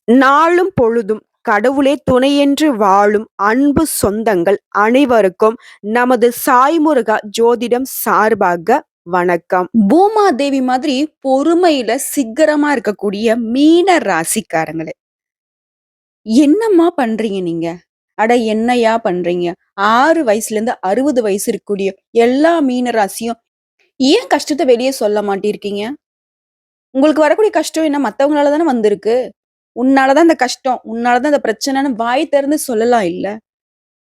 நாளும் பொழுதும் கடவுளே துணையென்று வாழும் அன்பு சொந்தங்கள் அனைவருக்கும் நமது சாய்முருகா ஜோதிடம் சார்பாக வணக்கம். பூமாதேவி மாதிரி பொறுமையில சிக்கரமா இருக்கக்கூடிய மீன ராசிக்காரங்களே, என்னம்மா பண்றீங்க நீங்க? அட என்னய்யா பண்றீங்க? 6 வயசுல இருந்து 60 வயசு இருக்கக்கூடிய எல்லா மீன ராசியும் ஏன் கஷ்டத்த வெளிய சொல்ல மாட்டிருக்கீங்க? உங்களுக்கு வரக்கூடிய கஷ்டம் என்ன மத்தவங்களால தானே வந்திருக்கு. உன்னால தான் இந்த கஷ்டம், உன்னால தான் இந்த பிரச்சனைன்னு வாய் திறந்து சொல்லலாம் இல்ல?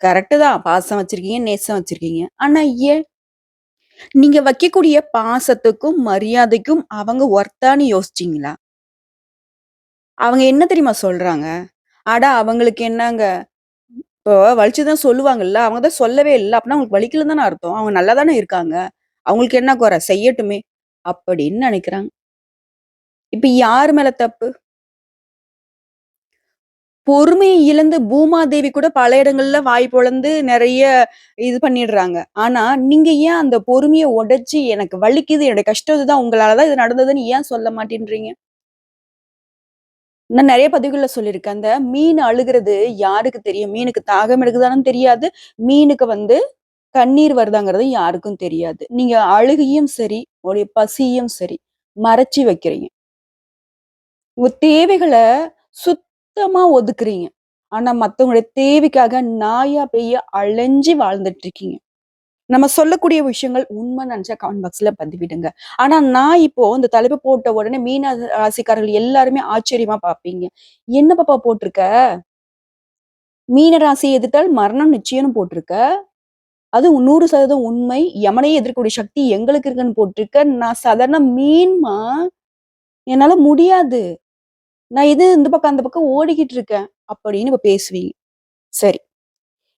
கரெக்ட்டு தான். பாசம் வச்சிருக்கீங்க, நேசம் வச்சிருக்கீங்க. ஆனா ஏன்? நீங்க வைக்கக்கூடிய பாசத்துக்கும், மரியாதைக்கும் அவங்க ஒர்த்தான்னு யோசிச்சீங்களா? அவங்க என்ன தெரியுமா சொல்றாங்க? அட அவங்களுக்கு என்னங்க, இப்போ வலிச்சு தான் சொல்லுவாங்கல்ல. அவங்க தான் சொல்லவே இல்ல. அப்பன்னா அவங்களுக்கு வலிக்கலன்னு தானே அர்த்தம். அவங்க நல்லா தானே இருக்காங்க. அவங்களுக்கு என்ன குறை? செய்யட்டுமே! அப்படின்னு நெனைக்கிறாங்க. இப்ப யார் மேல தப்பு? பொறுமைய இழந்து பூமாதேவி கூட பல இடங்கள்ல வாய் பொளந்து நெறைய இது பண்ணிடுறாங்க. ஆனா, நீங்க ஏன் அந்த பொறுமைய உடைச்சு, எனக்கு வலிக்குது, என்னுடைய கஷ்டம் இதுதான், உங்களால தான் இது நடந்ததுன்னு ஏன் சொல்ல மாட்டேன்றீங்க? நான் நெறைய பதிவுகள்ல சொல்லியிருக்கேன். அந்த மீன் அழுகுறது யாருக்கு தெரியும்? மீனுக்கு தாகம் எடுக்குதான்னு தெரியாது. மீனுக்கு கண்ணீர் வருதாங்கிறது யாருக்கும் தெரியாது. நீங்க அழுகையும் சரி, உங்களுடைய பசியும் சரி, மறைச்சு வைக்கிறீங்க. உங்க தேவைகள சுத்தமா ஒதுக்குறீங்க. ஆனா மத்தவங்களுடைய தேவைக்காக நாயா, பேயா அலைஞ்சு வாழ்ந்துட்டு இருக்கீங்க. நம்ம சொல்லக்கூடிய விஷயங்கள் உண்மைன்னு நெனச்சா கமெண்ட் பாக்ஸ்ல பதிவிடுங்க. ஆனா நான் இப்போ இந்த தலைப்பு போட்ட உடனே மீன ராசிக்காரர்கள் எல்லாருமே ஆச்சரியமா பார்ப்பீங்க. "என்ன பாப்பா போட்டிருக்க? மீன ராசியை எதிர்த்தால் மரணம் நிச்சயம்னு போட்டிருக்க. அது 100% உண்மை. யமனையே எதிர்க்கக்கூடிய சக்தி எங்களுக்கு இருக்குன்னு போட்டிருக்க. நான் சாதாரண மீன்மா. என்னால முடியாது. நான் இந்த பக்கம், அந்த பக்கம் ஓடிக்கிட்டு இருக்கேன்." அப்படின்னு இப்ப பேசுவீங்க. சரி.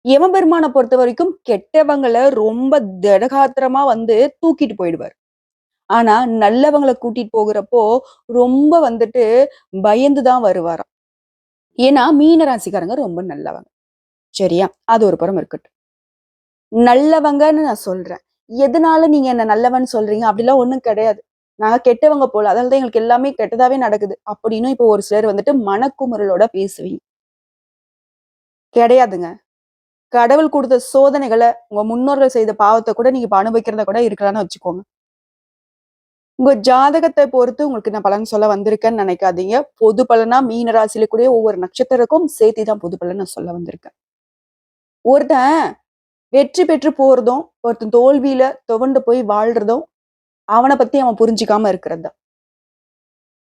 யமபெருமான பொறுத்தவரைக்கும் கெட்டவங்கள ரொம்ப திடகாத்திரமா தூக்கிட்டு போயிடுவாரு. ஆனா, நல்லவங்கள கூட்டிட்டு போகுறப்போ, ரொம்ப பயந்து தான் வருவாராம். ஏன்னா, மீன ராசிக்காரங்க ரொம்ப நல்லவங்க. சரியா? அது ஒரு புறம் இருக்கட்டும். நல்லவங்கன்னு நான் சொல்றேன். எதனால நீங்க என்ன நல்லவன்னு சொல்றீங்க? அப்படிலாம் ஒண்ணும் கிடையாது. நாங்க கெட்டவங்க போல. அதனால தான் எங்களுக்கு எல்லாமே கெட்டதாவே நடக்குது. அப்படின்னு இப்போ ஒரு சிலர் மனக்குமுறலோட பேசுவீங்க. கிடையாதுங்க. கடவுள் குடுத்த சோதனைகள, உங்க முன்னோர்கள் செய்த பாவத்த கூட நீங்க இப்ப அனுபவிக்கிறதா கூட இருக்கலாம்னு வச்சுக்கோங்க. உங்க ஜாதகத்த பொறுத்து உங்களுக்கு நான் பலன் சொல்ல வந்திருக்கேன்னு நினைக்காதீங்க. பொது பலனா மீன ராசியில கூடிய ஒவ்வொரு நட்சத்திரக்கும் சேர்த்து தான் பொது பலன் நான் சொல்ல வந்திருக்கேன். ஒருத்தன் வெற்றி பெற்று போறதும், ஒருத்தன் தோல்வியில துவண்டு போய் வாழ்றதும், அவன பத்தி அவன் புரிஞ்சுக்காம இருக்கிறது தான்.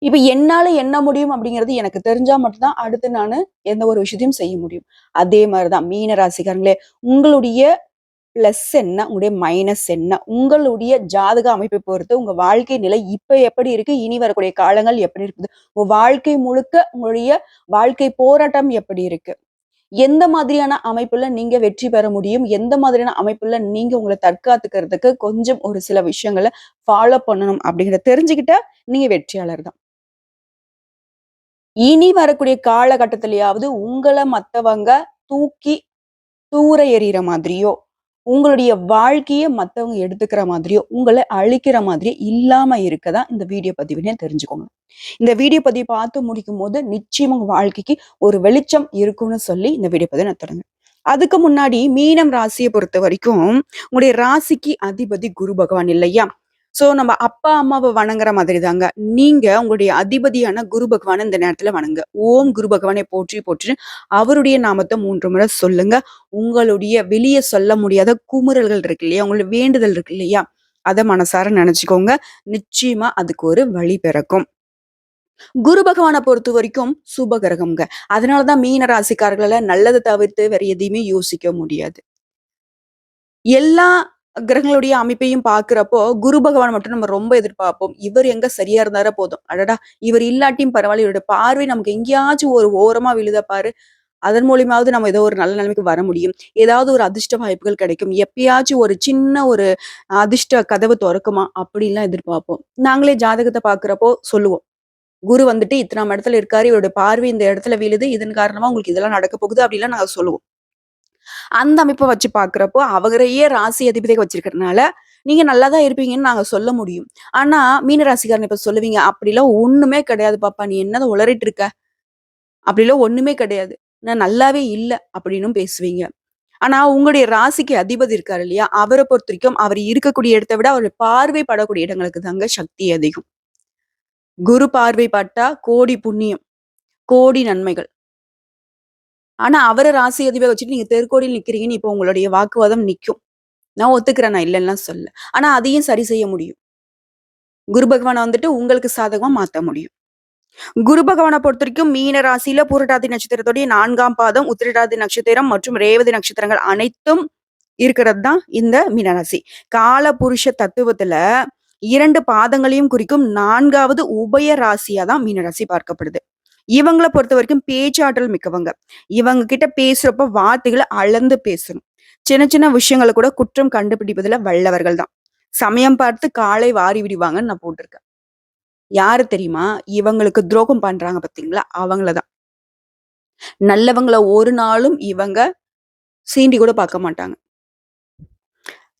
இப்ப என்னால என்ன முடியும் அப்படிங்கிறது எனக்கு தெரிஞ்சா மட்டும் தான் அடுத்து நானு எந்த ஒரு விஷயத்தையும் செய்ய முடியும். அதே மாரி தான் மீன ராசிக்காரங்களே, உங்களுடைய பிளஸ் என்ன? உங்களுடைய மைனஸ் என்ன? உங்களுடைய ஜாதக அமைப்பை பொறுத்து உங்க வாழ்க்கை நிலை இப்ப எப்படி இருக்கு? இனி வரக்கூடிய காலங்கள் எப்படி இருக்குது? உங்க வாழ்க்கை முழுக்க உங்களுடைய வாழ்க்கை போராட்டம் எப்படி இருக்கு? எந்த மாதிரியான அமைப்புல நீங்க வெற்றி பெற முடியும்? எந்த மாதிரியான அமைப்புல நீங்க உங்கள தற்காத்துக்கிறதுக்கு கொஞ்சம் ஒரு சில விஷயங்கள ஃபாலோ பண்ணணும் அப்படிங்கிறத தெரிஞ்சுக்கிட்டா நீங்க வெற்றியாளர் தான். இனி வரக்கூடிய காலகட்டத்திலயாவது உங்கள மத்தவங்க தூக்கி தூர எறிகிற மாதிரியோ, உங்களுடைய வாழ்க்கைய மத்தவங்க எடுத்துக்கிற மாதிரியோ, உங்கள அழிக்கிற மாதிரியோ இல்லாம இருக்க தான் இந்த வீடியோ பதிவுன்னு தெரிஞ்சுக்கோங்க. இந்த வீடியோ பதிவு பார்த்து முடிக்கும்போது, நிச்சயமா உங்க வாழ்க்கைக்கு ஒரு வெளிச்சம் இருக்கும்னு சொல்லி இந்த வீடியோ பதிவ நான் தொடங்குறேன். அதுக்கு முன்னாடி மீனம் ராசிய பொறுத்தவரைக்கும், உங்களுடைய ராசிக்கு அதிபதி குரு பகவான் இல்லையா? சோ நம்ம அப்பா, அம்மாவ வணங்குற மாதிரி தாங்க. நீங்க உங்களுடைய அதிபதியான குரு பகவான இந்த நேரத்துல வணங்குங்க. ஓம் குரு பகவானே போற்றி போற்றின்னு அவருடைய நாமத்த 3 முறை சொல்லுங்க. உங்களுடைய வெளிய சொல்ல முடியாத குமுறல்கள் இருக்கு இல்லையா? உங்களுடைய வேண்டுதல் இருக்கு இல்லையா? அத மனசார நெனச்சுக்கோங்க. நிச்சயமா அதுக்கு ஒரு வழி பிறக்கும். குரு பகவான பொறுத்தவரைக்கும் சுப கிரகம்ங்க. அதனால தான் மீன ராசிக்காரர்களால நல்லத தவிர்த்து வேற எதையுமே யோசிக்க முடியாது. எல்லா கிரகங்களுடைய அமைப்பையும் பார்க்கிறப்போ, குரு பகவான் மட்டும் நம்ம ரொம்ப எதிர்பார்ப்போம். இவர் எங்க சரியா இருந்தாரா போதும். அடடா! இவர் இல்லாட்டியும் பரவால்ல. இவருடைய பார்வை நமக்கு எங்கேயாச்சும் ஒரு ஓரமா விழுதா பாரு. அதன் மூலியமாவது நம்ம ஏதோ ஒரு நல்ல நிலைமைக்கு வர முடியும். ஏதாவது ஒரு அதிர்ஷ்ட வாய்ப்புகள் கிடைக்கும். எப்பயாச்சும் ஒரு சின்ன ஒரு அதிர்ஷ்ட கதவு தொறக்குமா? அப்படின்லாம் எதிர்பார்ப்போம். நாங்களே ஜாதகத்த பார்க்கிறப்போ சொல்லுவோம். குரு இத்தனாம் இடத்துல இருக்காரு. இவருடைய பார்வை இந்த இடத்துல விழுது. இதன் காரணமா உங்களுக்கு இதெல்லாம் நடக்க போகுது அப்படின்லாம் நாங்க சொல்லுவோம். அந்த அமைப்ப வச்சு பார்க்கிறப்போ, அவரையே ராசி அதிபதியா வச்சிருக்கிறதுனால, நீங்க நல்லா தான் இருப்பீங்கன்னு நாங்க சொல்ல முடியும். ஆனா, மீன ராசிக்காரன் இப்ப சொல்லுவீங்க, "அப்படிலாம் ஒண்ணுமே கிடையாது பாப்பா. நீ என்னத உளறிட்டு இருக்க?" அப்படிலாம் ஒண்ணுமே கிடையாது. நான் நல்லாவே இல்ல அப்படின்னும் பேசுவீங்க. ஆனா உங்களுடைய ராசிக்கு அதிபதி இருக்காரு இல்லையா? அவர பொறுத்தவரைக்கும் அவர் இருக்கக்கூடிய இடத்த விட அவர் பார்வை படக்கூடிய இடங்களுக்கு தாங்க சக்தி அதிகம். குரு பார்வை பட்டா கோடி புண்ணியம், கோடி நன்மைகள். ஆனா அவர ராசி அதிபதியா வச்சுட்டு நீங்க தெருக்கோடியில நிக்கிறீங்கன்னு இப்போ உங்களுடைய வாக்குவாதம் நிக்கும். நான் ஒத்துக்கிறேன். நான் இல்லன்னுலாம் சொல்லல. ஆனா அதையும் சரி செய்ய முடியும். குரு பகவான வந்துட்டு உங்களுக்கு சாதகமா மாத்த முடியும். குரு பகவான பொறுத்தவரைக்கும் மீன ராசியில பூரட்டாதி நட்சத்திரத்துடைய 4ஆம் பாதம், உத்திரட்டாதி நட்சத்திரம் மற்றும் ரேவதி நட்சத்திரங்கள் அனைத்தும் இருக்கிறது தான் இந்த மீனராசி. கால புருஷ தத்துவத்துல 2 பாதங்களையும் குறிக்கும் 4வது உபய ராசியா தான் மீனராசி பார்க்கப்படுது. இவங்கள பொறுத்தவரைக்கும் பேச்சாற்றல் மிக்கவங்க. இவங்க கிட்ட பேசுறப்ப வார்த்தைகள அளந்து பேசணும். சின்ன சின்ன விஷயங்கள கூட குற்றம் கண்டுபிடிப்பதுல வல்லவர்கள் தான். சமயம் பார்த்து காலை வாரி விடுவாங்கன்னு நான் போட்டிருக்கேன். யாரு தெரியுமா? இவங்களுக்கு துரோகம் பண்றாங்க பார்த்தீங்களா? அவங்கள தான். நல்லவங்கள ஒரு நாளும் இவங்க சீண்டி கூட பார்க்க மாட்டாங்க.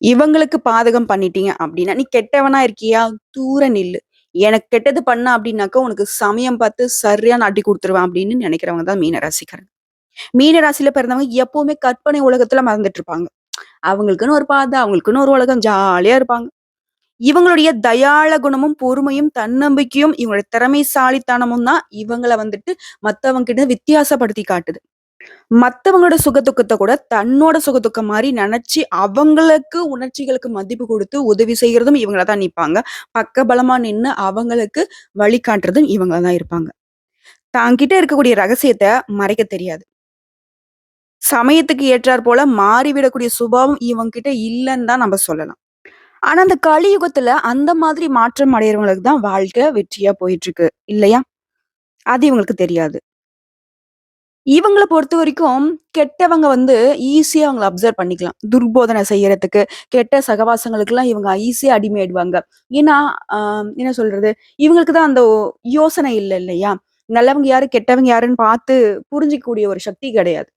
இவங்களுக்கு பாதகம் பண்ணிட்டீங்க அப்படின்னா, "நீ கெட்டவனா இருக்கியா? தூர நில்லு. எனக்கு கெட்டது பண்ண அப்படின்னாக்கா, உனக்கு சமயம் பார்த்து சரியான அடி குடுத்துருவேன்" அப்படின்னு நெனைக்கிறவங்க தான் மீன ராசிக்காரங்க. மீன ராசியில பிறந்தவங்க எப்பவுமே கற்பனை உலகத்துல மறந்துட்டு இருப்பாங்க. அவங்களுக்குன்னு ஒரு பாதை, அவங்களுக்குன்னு ஒரு உலகம் ஜாலியா இருப்பாங்க. இவங்களுடைய தயாள குணமும், பொறுமையும், தன்னம்பிக்கையும், இவங்களுடைய திறமைசாலித்தனமும் தான் இவங்கள வந்துட்டு மத்தவங்க கிட்ட வித்தியாசப்படுத்தி காட்டுது. மத்தவங்களோட சுக துக்கத்த கூட தன்னோட சுக துக்கம் மாரி நெனச்சு, அவங்களுக்கு உணர்ச்சிகளுக்கு மதிப்பு குடுத்து உதவி செய்யறதும் இவங்களா தான் நிப்பாங்க. பக்கபலமா நின்னு அவங்களுக்கு வழிகாட்டுறதும் இவங்களா தான் இருப்பாங்க. தாங்கிட்ட இருக்கக்கூடிய ரகசியத்த மறைக்க தெரியாது. சமயத்துக்கு ஏற்றார் போல மாறிவிடக்கூடிய சுபாவம் இவங்ககிட்ட இல்லன்னு தான் நம்ம சொல்லலாம். ஆனா, அந்த கலியுகத்துல அந்த மாதிரி மாற்றம் அடையறவங்களுக்கு தான் வாழ்க்கை வெற்றியா போயிட்டு இருக்கு. இல்லையா? அது இவங்களுக்கு தெரியாது. இவங்கள பொறுத்தவரைக்கும் கெட்டவங்க வந்து ஈஸியா அவங்கள அப்சர்வ் பண்ணிக்கலாம். துர்போதனை செய்யறதுக்கு, கெட்ட சகவாசங்களுக்கெல்லாம் இவங்க ஈஸியா அடிமையாயிடுவாங்க. ஏன்னா, அ என்ன சொல்றது? இவங்களுக்கு தான் அந்த யோசனை இல்ல இல்லையா? நல்லவங்க யாரு, கெட்டவங்க யாருன்னு பார்த்து புரிஞ்சுக்கக்கூடிய ஒரு சக்தி கிடையாது.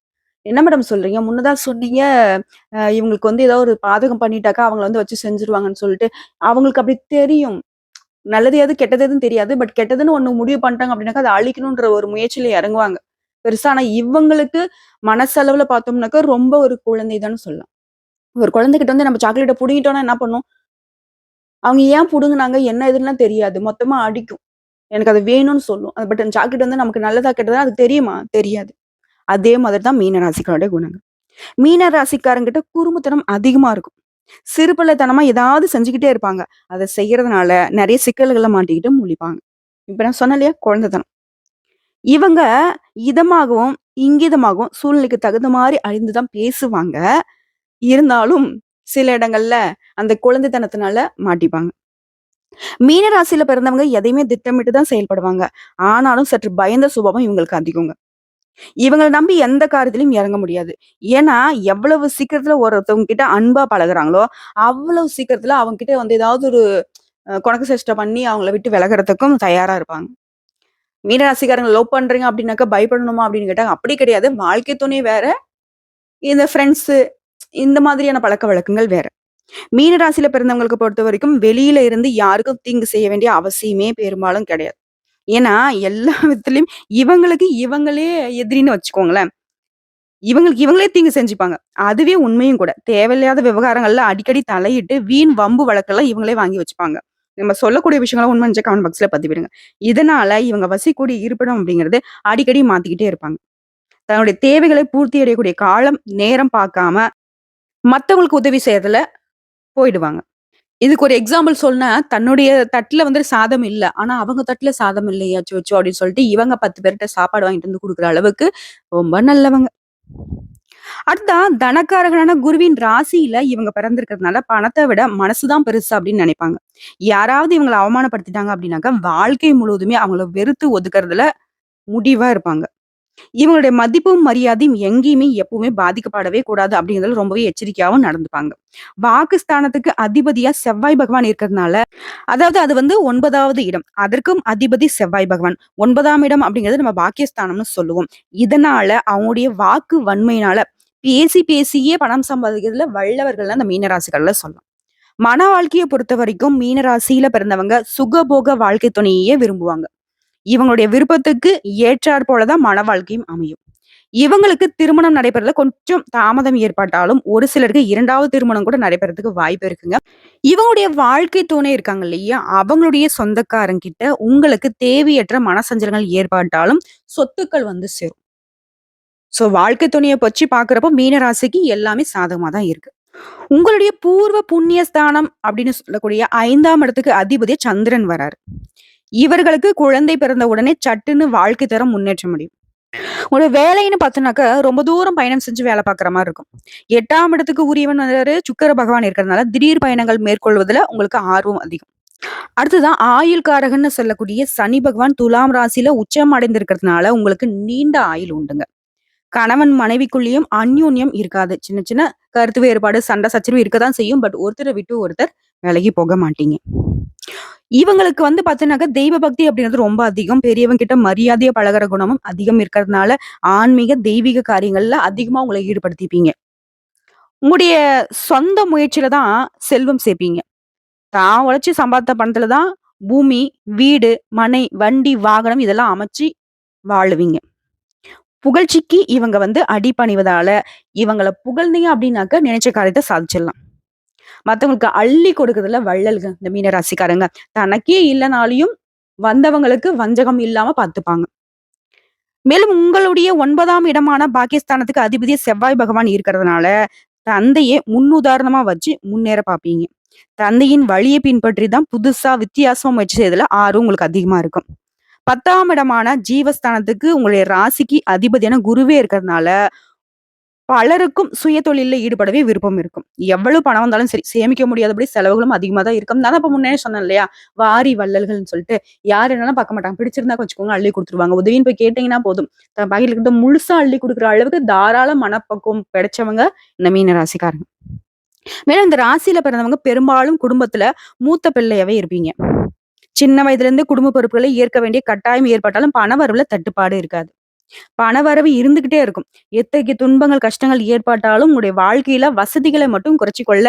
என்ன மேடம் சொல்றீங்க? முன்னதா சொன்னீங்க, இவங்களுக்கு வந்து ஏதாவது ஒரு பாதகம் பண்ணிட்டாக்கா, அவங்கள வந்து வச்சு செஞ்சுருவாங்கன்னு சொல்லிட்டு. அவங்களுக்கு அப்படி தெரியும். நல்லது எது, கெட்டது எதுன்னு தெரியாது. பட் கெட்டதுன்னு ஒண்ணு முடிவு பண்ணிட்டாங்க அப்படின்னாக்கா, அத அழிக்கணுன்ற ஒரு முயற்சியில இறங்குவாங்க. பெருசா ஆனா இவங்களுக்கு மனசளவுல பார்த்தோம்னாக்கா, ரொம்ப ஒரு குழந்தை தான்னு சொல்லலாம். ஒரு குழந்தைகிட்ட வந்து நம்ம சாக்லேட்ட புடுங்கிட்டோம்னா என்ன பண்ணும்? அவங்க ஏன் புடுங்குனாங்க? என்ன ஏதுன்னுலாம் தெரியாது. மொத்தமா அடிக்கும். எனக்கு அது வேணும்னு சொல்லும். பட் அந்த சாக்லேட் வந்து நமக்கு நல்லதா, கெட்டதா அது தெரியுமா? தெரியாது. அதே மாதிரி தான் மீன ராசிக்காரோட குணங்கள். மீன ராசிக்காரங்கிட்ட குறும்புத்தனம் அதிகமா இருக்கும். சிறுபிள்ளைத்தனமா ஏதாவது செஞ்சுக்கிட்டே இருப்பாங்க. அத செய்யறதுனால நெறைய சிக்கல்கள்ல மாட்டிக்கிட்டு முழிப்பாங்க. இப்ப நான் சொன்னேன் இல்லையா? குழந்தைத்தனம். இவங்க இதமாகவும், இங்கிதமாகவும் சூழ்நிலைக்கு தகுந்த மாரி அறிந்து தான் பேசுவாங்க. இருந்தாலும் சில இடங்கள்ல அந்த குழந்தைத்தனத்தினால மாட்டிப்பாங்க. மீன ராசியில பிறந்தவங்க எதையுமே திட்டமிட்டு தான் செயல்படுவாங்க. ஆனாலும் சற்று பயந்த சுபாவம் இவங்களுக்கு அதிகங்க. இவங்கள நம்பி எந்த காரியத்திலயும் இறங்க முடியாது. ஏன்னா, எவ்வளவு சீக்கிரத்துல ஒருத்தவங்க கிட்ட அன்பா பழகுறாங்களோ, அவ்வளவு சீக்கிரத்துல அவங்க கிட்ட வந்து ஏதாவது ஒரு கொணக்கு சேஷ்டை பண்ணி அவங்கள விட்டு விலகுறதுக்கும் தயாரா இருப்பாங்க. மீனராசிக்காரங்க லவ் பண்றீங்க அப்படின்னாக்கா பயப்படணுமா அப்படின்னு கேட்டா, அப்படி கிடையாது. வாழ்க்கை துணை வேற, இந்த ஃப்ரெண்ட்ஸு இந்த மாதிரியான பழக்கவழக்கங்கள் வேற. மீன ராசியில பிறந்தவங்களுக்கு பொறுத்தவரைக்கும் வெளியில இருந்து யாருக்கும் தீங்கு செய்ய வேண்டிய அவசியமே பெரும்பாலும் கிடையாது. ஏன்னா, எல்லா விதத்திலயும் இவங்களுக்கு இவங்களே எதிரின்னு வச்சுக்கோங்களேன். இவங்களுக்கு இவங்களே தீங்கு செஞ்சுப்பாங்க. அதுவே உண்மையும் கூட. தேவையில்லாத விவகாரங்கள்ல அடிக்கடி தலையிட்டு வீண் வம்பு வழக்கெல்லாம் இவங்களே வாங்கி வச்சுப்பாங்க. நம்ம சொல்லக்கூடிய விஷயங்கள உண்மைன்னு இருந்துச்சா கமெண்ட் பாக்ஸ்ல பதிவிடுங்க. இதனால இவங்க வசிக்கக்கூடிய இருப்பிடம் அப்படிங்கிறது அடிக்கடி மாத்திக்கிட்டே இருப்பாங்க. தன்னுடைய தேவைகளை பூர்த்தி அடையக்கூடிய காலம், நேரம் பார்க்காம மத்தவங்களுக்கு உதவி செய்யறதுல போயிடுவாங்க. இதுக்கு ஒரு எக்ஸாம்பிள் சொன்னா, தன்னுடைய தட்டுல வந்து சாதம் இல்ல. ஆனா அவங்க தட்டுல சாதம் இல்லையே அச்சச்சோ! அப்படின்னு சொல்லிட்டு இவங்க 10 பேர்ட்ட சாப்பாடு வாங்கிட்டு வந்து குடுக்குற அளவுக்கு ரொம்ப நல்லவங்க. அடுத்தா தனக்காரகனான குருவின் ராசியில இவங்க பிறந்திருக்கிறதுனால பணத்த விட மனசு தான் பெருசு அப்படின்னு நினைப்பாங்க. யாராவது இவங்கள அவமானப்படுத்திட்டாங்க அப்படின்னாக்கா, வாழ்க்கை முழுவதுமே அவங்கள வெறுத்து ஒதுக்குறதுல முடிவா இருப்பாங்க. இவங்களுடைய மதிப்பும், மரியாதையும் எங்கேயுமே எப்பவுமே பாதிக்கப்படவே கூடாது அப்படிங்கிறதுல ரொம்பவே எச்சரிக்கையாவும் நடந்துப்பாங்க. வாக்குஸ்தானத்துக்கு அதிபதியா செவ்வாய் பகவான் இருக்கிறதுனால, அதாவது அது வந்து 9வது இடம். அதற்கும் அதிபதி செவ்வாய் பகவான். 9ஆம் இடம் அப்படிங்கிறது நம்ம பாக்கியஸ்தானம்னு சொல்லுவோம். இதனால அவங்களுடைய வாக்கு வன்மையினால பேசி பேசியே பணம் சம்பாதிக்கிறதுல வல்லவர்கள்லாம் அந்த மீனராசிகள்ல சொல்லலாம். மன வாழ்க்கைய பொறுத்தவரைக்கும் மீனராசியில பிறந்தவங்க சுகபோக வாழ்க்கை துணையையே விரும்புவாங்க. இவங்களுடைய விருப்பத்துக்கு ஏற்றாற் போல தான் மன வாழ்க்கையும் அமையும். இவங்களுக்கு திருமணம் நடைபெறதுல கொஞ்சம் தாமதம் ஏற்பட்டாலும், ஒரு சிலருக்கு 2வது திருமணம் கூட நடைபெறதுக்கு வாய்ப்பு இருக்குங்க. இவங்களுடைய வாழ்க்கை துணை இருக்காங்க இல்லையா? அவங்களுடைய சொந்தக்காரங்கிட்ட உங்களுக்கு தேவையற்ற மனசஞ்சலங்கள் ஏற்பட்டாலும், சொத்துக்கள் வந்து சேரும். வாழ்க்கை துணைய வச்சு பார்க்கிறப்போ மீன ராசிக்கு எல்லாமே சாதகமா தான் இருக்கு. உங்களுடைய பூர்வ புண்ணிய ஸ்தானம் அப்படின்னு சொல்லக்கூடிய 5ஆம் இடத்துக்கு அதிபதி சந்திரன் வராரு. இவர்களுக்கு குழந்தை பிறந்த உடனே சட்டுன்னு வாழ்க்கை தரம் முன்னேற்ற முடியும். ஒரு வேலைன்னு பார்த்தோம்னாக்க, ரொம்ப தூரம் பயணம் செஞ்சு வேலை பார்க்குற மாரி இருக்கும். 8ஆம் இடத்துக்கு உரியவன் வராரு, சுக்கிர பகவான் இருக்கிறதுனால, திடீர் பயணங்கள் மேற்கொள்வதுல உங்களுக்கு ஆர்வம் அதிகம். அடுத்ததான் ஆயுள்காரகன்னு சொல்லக்கூடிய சனி பகவான் துலாம் ராசியில உச்சம் அடைந்திருக்கிறதுனால, உங்களுக்கு நீண்ட ஆயுள் உண்டுங்க. கணவன் மனைவிக்குள்ளேயும் அந்யோன்யம் இருக்காது. சின்ன சின்ன கருத்து வேறுபாடு, சண்டை சச்சரவு இருக்கத்தான் செய்யும். பட் ஒருத்தர விட்டு ஒருத்தர் விலகி போக மாட்டீங்க. இவங்களுக்கு வந்து பார்த்தீங்கன்னாக்கா, தெய்வ பக்தி அப்படிங்கிறது ரொம்ப அதிகம். பெரியவங்க கிட்ட மரியாதையா பழகுற குணமும் அதிகம் இருக்கிறதுனால, ஆன்மீக, தெய்வீக காரியங்கள்ல அதிகமா உங்கள ஈடுபடுத்திப்பீங்க. உங்களுடைய சொந்த முயற்சியில தான் செல்வம் சேர்ப்பீங்க. தான் உழைச்சு சம்பாதித்த பணத்துல தான் பூமி, வீடு, மனை, வண்டி, வாகனம் இதெல்லாம் அமைச்சு வாழுவீங்க. புகழ்ச்சிக்கு இவங்க வந்து அடிபணிவதால, இவங்கள புகழ்ந்தீங்க அப்படின்னாக்க, நினைச்ச காரியத்த சாதிச்சிடலாம். மத்தவங்களுக்கு அள்ளி கொடுக்கறதுல வள்ளல்ங்க இந்த மீன ராசிக்காரங்க. தனக்கே இல்லனாலையும் வந்தவங்களுக்கு வஞ்சகம் இல்லாம பார்த்துப்பாங்க. மேலும் உங்களுடைய 9ஆம் இடமான பாகிஸ்தானத்துக்கு அதிபதி செவ்வாய் பகவான் இருக்கிறதுனால, தந்தையே முன்னுதாரணமா வச்சு முன்னேற பார்ப்பீங்க. தந்தையின் வழிய பின்பற்றி தான் புதுசா வித்தியாசமா முயற்சி செய்யறதுல ஆர்வம் உங்களுக்கு அதிகமா இருக்கும். 10ஆம் இடமான ஜீவஸ்தானத்துக்கு உங்களுடைய ராசிக்கு அதிபதியான குருவே இருக்கிறதுனால, பலருக்கும் சுயதொழில்ல ஈடுபடவே விருப்பம் இருக்கும். எவ்வளவு பணம் வந்தாலும் சரி, சேமிக்க முடியாதபடி செலவுகளும் அதிகமா தான் இருக்கும். நான் தான் இப்ப முன்னே சொன்னேன் இல்லையா? வாரி வள்ளல்கள்ன்னு சொல்லிட்டு, யார் என்னலாம் பார்க்க மாட்டாங்க. பிடிச்சிருந்தா வச்சுக்கோங்க, அள்ளி குடுத்துருவாங்க. உதவின்னு போய் கேட்டீங்கன்னா போதும். தன் பையில இருக்கிறத முழுசா அள்ளி குடுக்குற அளவுக்கு தாராள மனப்பக்குவம் கிடைச்சவங்க இந்த மீன ராசிக்காரங்க. மேலும் இந்த ராசியில பிறந்தவங்க பெரும்பாலும் குடும்பத்துல மூத்த பிள்ளையாவே இருப்பீங்க. சின்ன வயதுல இருந்து குடும்ப பொறுப்புகளை ஏற்க வேண்டிய கட்டாயம் ஏற்பட்டாலும் பணவரவுல தட்டுப்பாடு இருக்காது. பணவரவு இருந்துகிட்டே இருக்கும். எத்தகைய துன்பங்கள், கஷ்டங்கள் ஏற்பட்டாலும் உங்களுடைய வாழ்க்கையில வசதிகளை மட்டும் குறைச்சுக் கொள்ள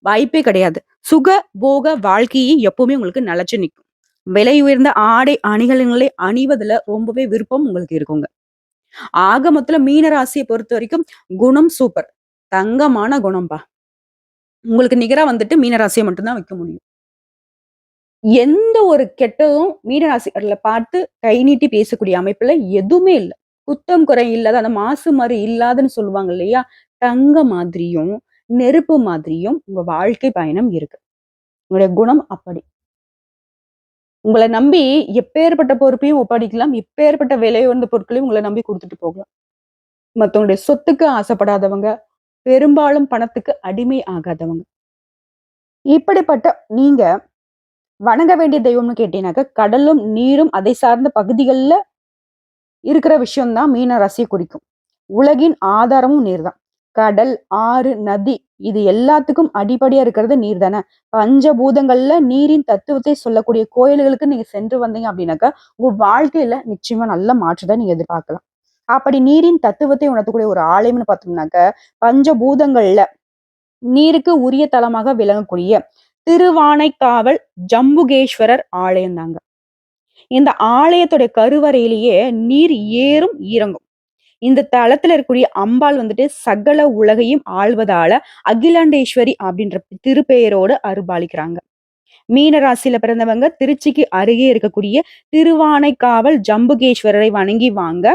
வாய்ப்பே கிடையாது. சுக, போக வாழ்க்கையே எப்பவுமே உங்களுக்கு நிலைச்சு நிக்கும். விலை உயர்ந்த ஆடை, அணிகலன்களை அணிவதுல ரொம்பவே விருப்பம் உங்களுக்கு இருக்குங்க. ஆக மொத்தத்துல மீன ராசிய பொறுத்தவரைக்கும் குணம் சூப்பர். தங்கமான குணம்பா. உங்களுக்கு நிகரா வந்துட்டு மீன ராசிய மட்டும் தான் வைக்க முடியும். எந்த ஒரு கெட்டதும் மீனராசிக்காரர்ல பார்த்து கை நீட்டி பேசக்கூடிய அமைப்புல எதுவுமே இல்ல. குத்தம், குறை இல்லாத அந்த மாசு மாரி இல்லாதன்னு சொல்லுவாங்க இல்லையா? தங்க மாதிரியும், நெருப்பு மாதிரியும் உங்க வாழ்க்கை பயணம் இருக்கு. உங்களுடைய குணம் அப்படி. உங்கள நம்பி எப்பேர்ப்பட்ட பொறுப்பையும் ஒப்படைக்கலாம். எப்பேர்ப்பட்ட விலை உயர்ந்த பொருட்களையும் உங்கள நம்பி குடுத்துட்டு போகலாம். மத்தவங்களுடைய சொத்துக்கு ஆசைப்படாதவங்க, பெரும்பாலும் பணத்துக்கு அடிமை ஆகாதவங்க. இப்படிப்பட்ட நீங்க வணங்க வேண்டிய தெய்வம்னு கேட்டீங்கன்னாக்க, கடலும், நீரும் அதை சார்ந்த பகுதிகள்ல இருக்கிற விஷயம் தான் மீன ராசிய குறிக்கும். உலகின் ஆதாரமும் நீர் தான். கடல், ஆறு, நதி இது எல்லாத்துக்கும் அடிப்படையா இருக்கிறது நீர் தானே. பஞ்சபூதங்கள்ல நீரின் தத்துவத்தை சொல்லக்கூடிய கோயில்களுக்கு நீங்க சென்று வந்தீங்க அப்படின்னாக்கா, உங்க வாழ்க்கையில நிச்சயமா நல்ல மாற்றத்தை நீங்க எதிர்பார்க்கலாம். அப்படி நீரின் தத்துவத்தை உணர்த்தக்கூடிய ஒரு ஆலயம்னு பார்த்தோம்னாக்க, பஞ்சபூதங்கள்ல நீருக்கு உரிய தலமாக விளங்கக்கூடிய திருவானைக்காவல் ஜம்புகேஸ்வரர் ஆலயம் தாங்க. இந்த ஆலயத்துடைய கருவறையிலேயே நீர் ஏறும் இறங்கும். இந்த தலத்துல இருக்கக்கூடிய அம்பாள் வந்துட்டு சகல உலகையும் ஆள்வதால அகிலாண்டேஸ்வரி அப்படின்ற திருப்பெயரோடு அருள்பாலிக்கிறாங்க. மீன ராசியில பிறந்தவங்க திருச்சிக்கு அருகே இருக்கக்கூடிய திருவானைக்காவல் ஜம்புகேஸ்வரரை வணங்கி வாங்க.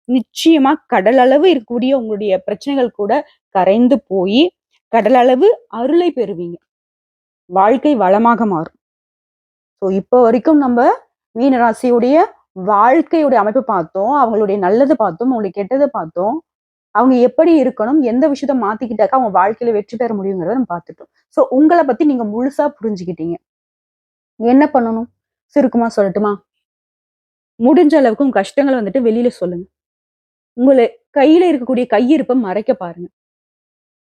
நிச்சயமா கடலளவு இருக்கக்கூடிய உங்களுடைய பிரச்சனைகள் கூட கரைந்து போய் கடலளவு அருளை பெறுவீங்க. வாழ்க்கை வளமாக மாறும். இப்போ வரைக்கும் நம்ம மீன ராசியுடைய வாழ்க்கையுடைய அமைப்பு பார்த்தோம். அவங்களுடைய நல்லது பார்த்தோம். அவங்களுடைய கெட்டத பார்த்தோம். அவங்க எப்படி இருக்கணும்? எந்த விஷயத்த மாத்திக்கிட்டாக்கா அவங்க வாழ்க்கையில வெற்றி பெற முடியுங்கிறத நம்ம பார்த்துட்டோம். உங்கள பத்தி நீங்க முழுசா புரிஞ்சுக்கிட்டீங்க. என்ன பண்ணணும்? சுருக்கமா சொல்லட்டுமா? முடிஞ்ச அளவுக்கு உங்க கஷ்டங்கள வந்துட்டு வெளியில சொல்லுங்க. உங்கள கையில இருக்கக்கூடிய கையிருப்ப மறைக்க பாருங்க.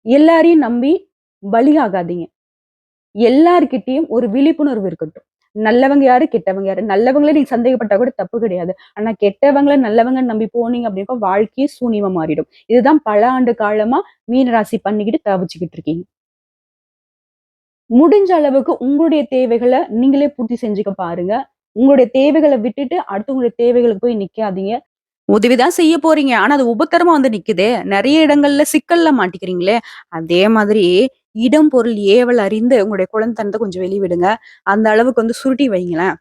எல்லாரையும் நம்பி பலியாகாதீங்க. எல்லார்கிட்டயும் ஒரு விழிப்புணர்வு இருக்கட்டும். நல்லவங்க யாரு? கெட்டவங்க யாரு? நல்லவங்கள நீங்க சந்தேகப்பட்டா கூட தப்பு கிடையாது. ஆனா கெட்டவங்கள நல்லவங்கன்னு நம்பி போனீங்க அப்படின்னா வாழ்க்கையே சூனியமா மாறிடும். இதுதான் பல ஆண்டு காலமா மீனராசி பண்ணிக்கிட்டு தவிச்சுக்கிட்டு இருக்கீங்க. முடிஞ்ச அளவுக்கு உங்களுடைய தேவைகள நீங்களே பூர்த்தி செஞ்சுக்க பாருங்க. உங்களுடைய தேவைகள விட்டுட்டு அடுத்தவங்களுடைய தேவைகளுக்கு போய் நிக்காதீங்க. உதவி தான் செய்ய போறீங்க. ஆனா அது உபத்திரமா வந்து நிக்குதே! நெறைய இடங்கள்ல சிக்கல்ல மாட்டிக்கிறீங்களே! அதே மாதிரி இடம், பொருள், ஏவல் அறிந்து உங்களுடைய குழந்தைத்தனத்த கொஞ்சம் வெளிய விடுங்க. அந்த அளவுக்கு வந்து சுருட்டி வைங்களேன்.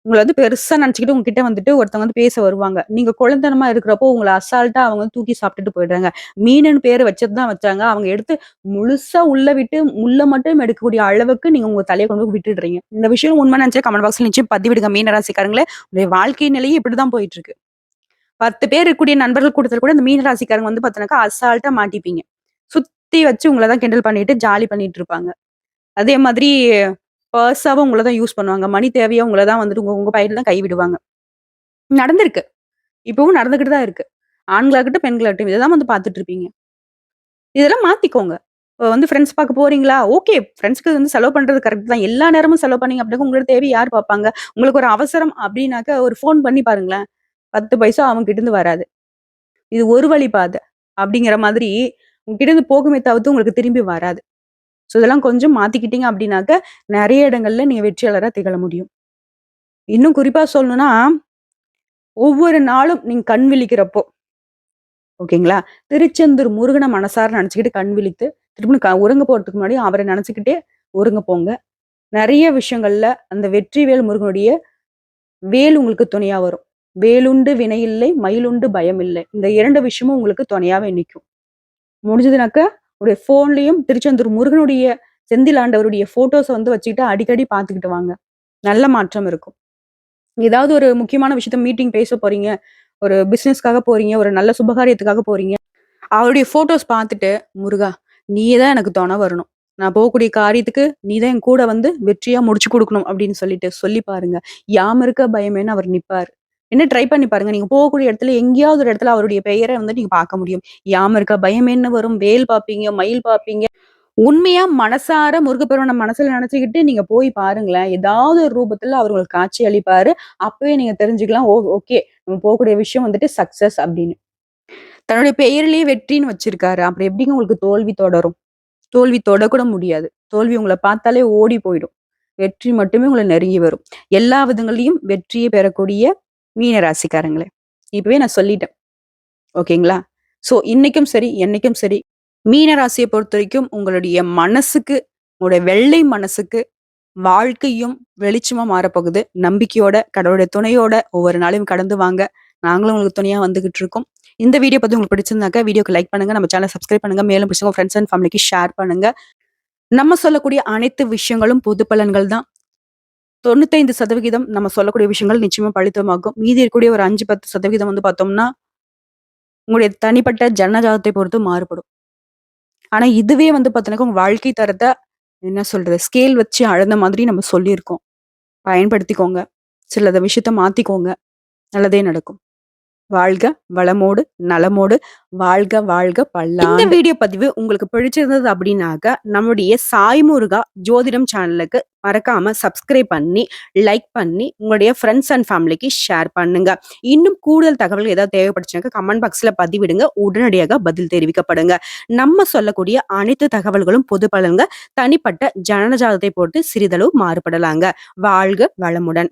உங்கள வந்து பெருசா நெனச்சுக்கிட்டு உங்ககிட்ட வந்துட்டு ஒருத்தவங்க வந்து பேச வருவாங்க. நீங்க குழந்தனமா இருக்கிறப்போ உங்கள அசால்ட்டா அவங்க வந்து தூக்கி சாப்பிட்டுட்டு போயிடுறாங்க. மீனுன்னு பேரு வச்சது தான் வச்சாங்க. அவங்க எடுத்து முழுசா உள்ள விட்டு முள்ள மட்டும் எடுக்கக்கூடிய அளவுக்கு நீங்க உங்க தலைய கொண்டு போய் விட்டுடுறீங்க. இந்த விஷயம் உண்மை நெனச்சா கமெண்ட் பாக்ஸ்ல நிச்சயம் பதிவிடுங்க மீன ராசிக்காரங்களே. உங்களுடைய வாழ்க்கை நிலையே இப்படிதான் போயிட்டு இருக்கு. 10 பேர் இருக்கக்கூடிய நண்பர்கள் கூட்டத்துல கூட இந்த மீன ராசிக்காரங்க வந்து பார்த்தீங்கன்னாக்கா, அசால்ட்டா மாட்டிப்பீங்க. சுத்தி வச்சு உங்கள தான் கிண்டல் பண்ணிட்டு, ஜாலி பண்ணிட்டு இருப்பாங்க. அதே மாதிரி பர்ஸாவும் உங்கள தான் யூஸ் பண்ணுவாங்க. மணி தேவையா உங்கள தான் வந்துட்டு உங்க உங்க பாக்கெட்ல தான் கை விடுவாங்க. நடந்திருக்கு. இப்பவும் நடந்துகிட்டு தான் இருக்கு. ஆண்களாகட்டும், பெண்களாகட்டும் இத தான் வந்து பார்த்துட்டு இருப்பீங்க. இதெல்லாம் மாத்திக்கோங்க. இப்ப வந்து ஃப்ரெண்ட்ஸ் பார்க்க போறீங்களா? ஓகே. ஃப்ரெண்ட்ஸ்க்கு வந்து செலவு பண்றது கரெக்ட் தான். எல்லா நேரமும் செலவு பண்ணீங்க அப்படின்னா, உங்களோட தேவைய யார் பார்ப்பாங்க? உங்களுக்கு ஒரு அவசரம் அப்படின்னாக்க ஒரு ஃபோன் பண்ணி பாருங்களேன். 10 பைசா அவங்ககிட்ட இருந்து வராது. இது ஒரு வழி பாதை. அப்படிங்கிற மாதிரி உங்ககிட்ட இருந்து போகுமே தவிர்த்து உங்களுக்கு திரும்பி வராது. ஸோ இதெல்லாம் கொஞ்சம் மாத்திக்கிட்டீங்க அப்படின்னாக்க, நெறைய இடங்கள்ல நீங்க வெற்றியாளரா திகழ முடியும். இன்னும் குறிப்பா சொல்லணும்னா, ஒவ்வொரு நாளும் நீங்க கண் விழிக்கிறப்போ, ஓகேங்களா? திருச்செந்தூர் முருகன மனசார நெனச்சுக்கிட்டு கண் விழித்து, திரும்ப உறங்க போறதுக்கு முன்னாடி அவர நெனச்சுக்கிட்டே உறங்க போங்க. நெறைய விஷயங்கள்ல அந்த வெற்றிவேல் முருகனுடைய வேல் உங்களுக்கு துணையா வரும். வேலுண்டு வினையில்லை, மயிலுண்டு பயமில்லை. இந்த 2 விஷயமும் உங்களுக்கு துணையாவே நிக்கும். முடிஞ்சதுனாக்க, உங்களுடைய ஃபோன்லயும் திருச்செந்தூர் முருகனுடைய செந்தில் ஆண்டவருடைய ஃபோட்டோஸ வந்து வச்சுக்கிட்டு அடிக்கடி பார்த்துக்கிட்டு வாங்க. நல்ல மாற்றம் இருக்கும். ஏதாவது ஒரு முக்கியமான விஷயத்த மீட்டிங் பேச போறீங்க. ஒரு பிசினஸ்க்காக போறீங்க. ஒரு நல்ல சுபகாரியத்துக்காக போறீங்க. அவருடைய ஃபோட்டோஸ் பார்த்துட்டு, "முருகா, நீ தான் எனக்கு தொண வரணும். நான் போகக்கூடிய காரியத்துக்கு நீ தான் என் கூட வந்து வெற்றியா முடிச்சு குடுக்கணும்." அப்படின்னு சொல்லிட்டு சொல்லி பாருங்க. யாமருக்க பயமேன்னு அவர் நிப்பாரு. என்ன ட்ரை பண்ணி பாருங்க. நீங்க போகக்கூடிய இடத்துல எங்கேயாவது ஒரு இடத்துல அவருடைய பெயர வந்து நீங்க பார்க்க முடியும். யாமருக்க பயமேன்னு வரும். வேல் பார்ப்பீங்க, மயில் பார்ப்பீங்க. உண்மையா மனசார முருகப்பெருமான மனசுல நினைச்சுக்கிட்டு நீங்க போய் பாருங்களேன். ஏதாவது ஒரு ரூபத்துல அவர் உங்களுக்கு காட்சி அளிப்பாரு. அப்பவே நீங்க தெரிஞ்சுக்கலாம். ஓ! ஓகே. நம்ம போகக்கூடிய விஷயம் வந்துட்டு சக்சஸ் அப்படின்னு. தன்னுடைய பெயரிலேயே வெற்றின்னு வச்சிருக்காரு. அப்புறம் எப்படிங்க உங்களுக்கு தோல்வி தொடரும்? தோல்வி தொடக்கூட முடியாது. தோல்வி உங்கள பார்த்தாலே ஓடி போயிடும். வெற்றி மட்டுமே உங்கள நெருங்கி வரும். எல்லா விதங்கள்லயும் வெற்றியை பெறக்கூடிய மீன ராசிக்காரங்களே. இப்பவே நான் சொல்லிட்டேன். ஓகேங்களா? ஸோ இன்னைக்கும் சரி, என்னைக்கும் சரி, மீன ராசிய பொறுத்தவரைக்கும் உங்களுடைய மனசுக்கு, உங்களுடைய வெள்ளை மனசுக்கு வாழ்க்கையும் வெளிச்சமா மாறப்போகுது. நம்பிக்கையோட, கடவுளுடைய துணையோட ஒவ்வொரு நாளையும் கடந்து வாங்க. நாங்களும் உங்களுக்கு துணையா வந்துகிட்டு இருக்கோம். இந்த வீடியோ பத்தி உங்களுக்கு பிடிச்சிருந்தாக்க வீடியோக்கு லைக் பண்ணுங்க. நம்ம சேனல சப்ஸ்கிரைப் பண்ணுங்க. மேலும் பிடிச்சவங்க ஃப்ரெண்ட்ஸ் அண்ட் ஃபேமிலிக்கு ஷேர் பண்ணுங்க. நம்ம சொல்லக்கூடிய அனைத்து விஷயங்களும் பொது பலன்கள் தான். 95% நம்ம சொல்லக்கூடிய விஷயங்கள் நிச்சயமா பலிதமாகும். மீதி இருக்கக்கூடிய ஒரு 5, 10% வந்து பார்த்தோம்னா, உங்களுடைய தனிப்பட்ட ஜனஜாதகத்தை பொறுத்து மாறுபடும். ஆனா இதுவே வந்து பார்த்தீங்கன்னா, உங்க வாழ்க்கை தரத்த என்ன சொல்றது? ஸ்கேல் வச்சு அளந்த மாதிரி நம்ம சொல்லியிருக்கோம். பயன்படுத்திக்கோங்க. சிலத விஷயத்த மாத்திக்கோங்க. நல்லதே நடக்கும். வாழ்க வளமோடு, நலமோடு, வாழ்க வாழ்க பல்லாண்டு. இந்த வீடியோ பதிவு உங்களுக்கு பிடிச்சிருந்தது அப்படின்னாக்க, நம்முடைய சாய் முருகா ஜோதிடம் சேனலுக்கு மறக்காம சப்ஸ்கிரைப் பண்ணி, லைக் பண்ணி, உங்களுடைய ஃப்ரெண்ட்ஸ் அண்ட் ஃபேமிலிக்கு ஷேர் பண்ணுங்க. இன்னும் கூடுதல் தகவல் ஏதாவது தேவைப்பட்டுச்சுனாக்க கமெண்ட் பாக்ஸ்ல பதிவிடுங்க. உடனடியாக பதில் தெரிவிக்கப்படுங்க. நம்ம சொல்லக்கூடிய அனைத்து தகவல்களும் பொது பலன்கள். தனிப்பட்ட ஜனனஜாதத்தை பொறுத்து சிறிதளவு மாறுபடலாங்க. வாழ்க வளமுடன்.